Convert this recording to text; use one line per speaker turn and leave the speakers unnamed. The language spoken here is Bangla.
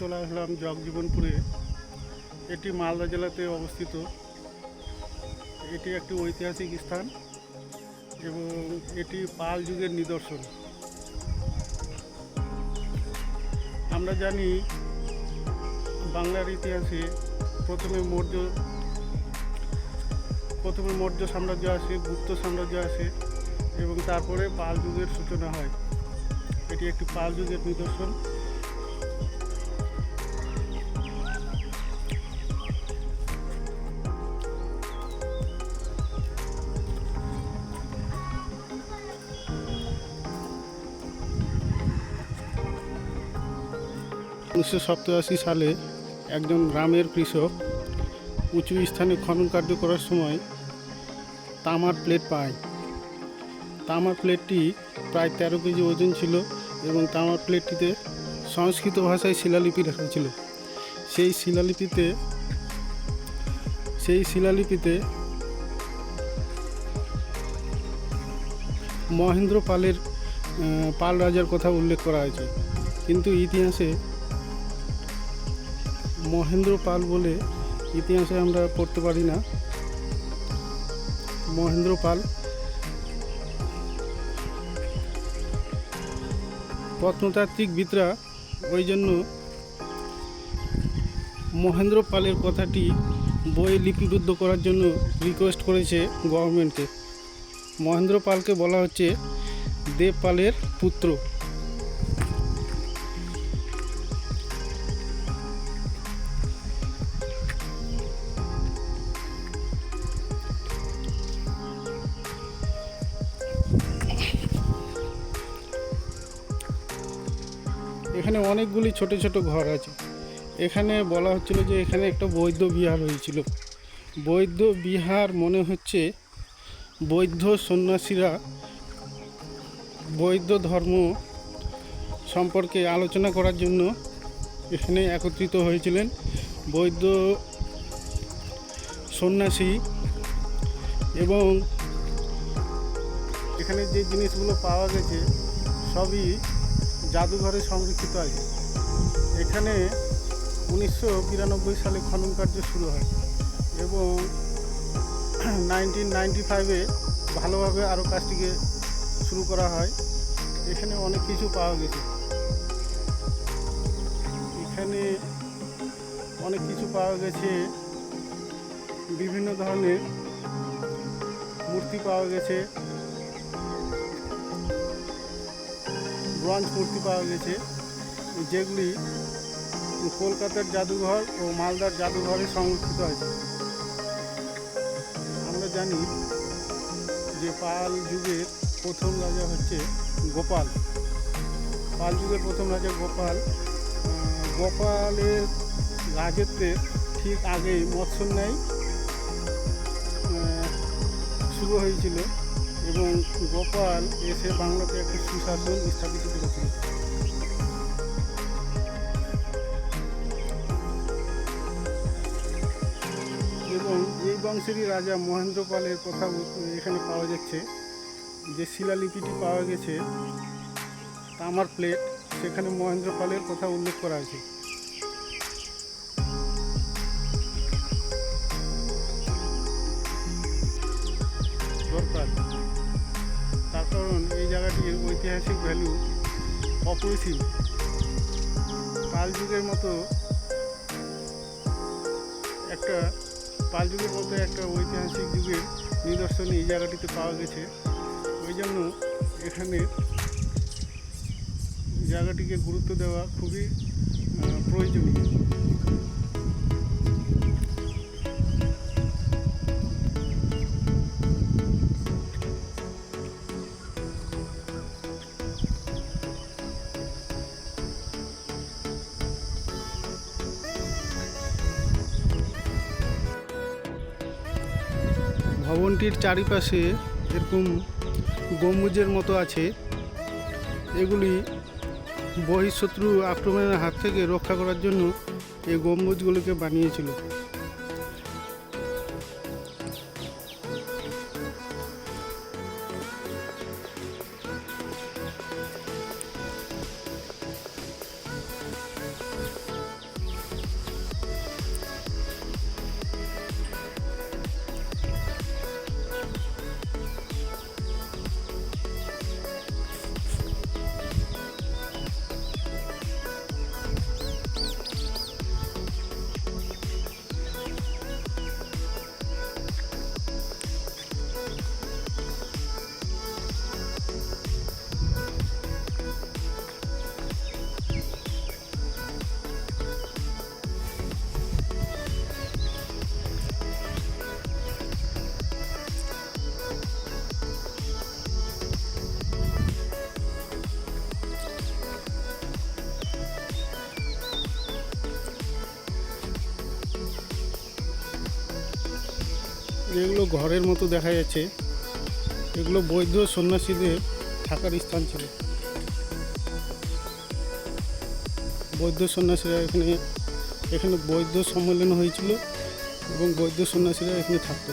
চলে আসলাম জগজীবনপুরে। এটি মালদা জেলাতে অবস্থিত। এটি একটি ঐতিহাসিক স্থান এবং এটি পাল যুগের নিদর্শন। আমরা জানি বাংলার ইতিহাসে প্রথমে মৌর্য সাম্রাজ্য আসে, গুপ্ত সাম্রাজ্য আসে এবং তারপরে পাল যুগের সূচনা হয়। এটি একটি পাল যুগের নিদর্শন। উনিশশো সালে একজন গ্রামের কৃষক উঁচু স্থানে খনন কার্য করার সময় তামার প্লেট পায়। তামার প্লেটটি প্রায় 13 কেজি ওজন ছিল এবং তামার প্লেটটিতে সংস্কৃত ভাষায় শিলালিপি লেখা ছিল। সেই শিলালিপিতে মহেন্দ্র পাল রাজার কথা উল্লেখ করা হয়েছে, কিন্তু ইতিহাসে মহেন্দ্র পাল বলে ইতিহাসে আমরা পড়তে পারি না। মহেন্দ্র পাল প্রত্নতাত্ত্বিকবিদরা ওই জন্য মহেন্দ্র পালের কথাটি বইয়ে লিপিবদ্ধ করার জন্য রিকোয়েস্ট করেছে গভর্নমেন্টকে। মহেন্দ্র পালকে বলা হচ্ছে দেব পালের পুত্র। এখানে অনেকগুলি ছোট ছোট ঘর আছে। এখানে বলা হচ্ছিল যে এখানে একটা বৌদ্ধ বিহার হয়েছিল। বৌদ্ধ বিহার মনে হচ্ছে বৌদ্ধ সন্ন্যাসীরা বৌদ্ধ ধর্ম সম্পর্কে আলোচনা করার জন্য এখানে একত্রিত হয়েছিলেন। বৌদ্ধ সন্ন্যাসী এবং এখানে যে জিনিসগুলো পাওয়া গেছে সবই জাদুঘরে সংরক্ষিত আছে। এখানে 1992 সালে খনন কার্য শুরু হয় এবং 1995-এ ভালোভাবে আরও কাজটিকে শুরু করা হয়। এখানে অনেক কিছু পাওয়া গেছে। বিভিন্ন ধরনের মূর্তি পাওয়া গেছে, ব্রোঞ্জ মূর্তি পাওয়া গেছে, যেগুলি কলকাতার জাদুঘর ও মালদার জাদুঘরে সংরক্ষিত আছে। আমরা জানি যে পাল যুগের প্রথম রাজা হচ্ছে গোপাল। পাল যুগের প্রথম রাজা গোপালের রাজত্বের ঠিক আগেই মৎস্যন্যায় শুরু হয়েছিল এবং গোপাল এসে বাংলাতে একটি সুশাসন স্থাপিত করেছিল। এবং এই বংশেরই রাজা মহেন্দ্র পালের কথা এখানে পাওয়া যাচ্ছে। যে শিলালিপিটি পাওয়া গেছে তামার প্লেট, সেখানে মহেন্দ্র পালের কথা উল্লেখ করা আছে। দরকার তার কারণ এই জায়গাটির ঐতিহাসিক ভ্যালু অপরিসীম। পাল যুগের মতো একটা ঐতিহাসিক যুগের নিদর্শন এই জায়গাটিতে পাওয়া গেছে। ওই জন্য এখানে জায়গাটিকে গুরুত্ব দেওয়া খুবই প্রয়োজনীয়। ভবনটির চারিপাশে এরকম গম্বুজের মতো আছে। এগুলি বহিঃশত্রু আক্রমণের হাত থেকে রক্ষা করার জন্য এই গম্বুজগুলোকে বানিয়েছিল। যেগুলো ঘরের মতো দেখা যাচ্ছে এগুলো বৌদ্ধ সন্ন্যাসীদের থাকার স্থান ছিল। বৌদ্ধ সন্ন্যাসীরা এখানে বৌদ্ধ সম্মেলন হয়েছিল এবং বৌদ্ধ সন্ন্যাসীরা এখানে থাকতো।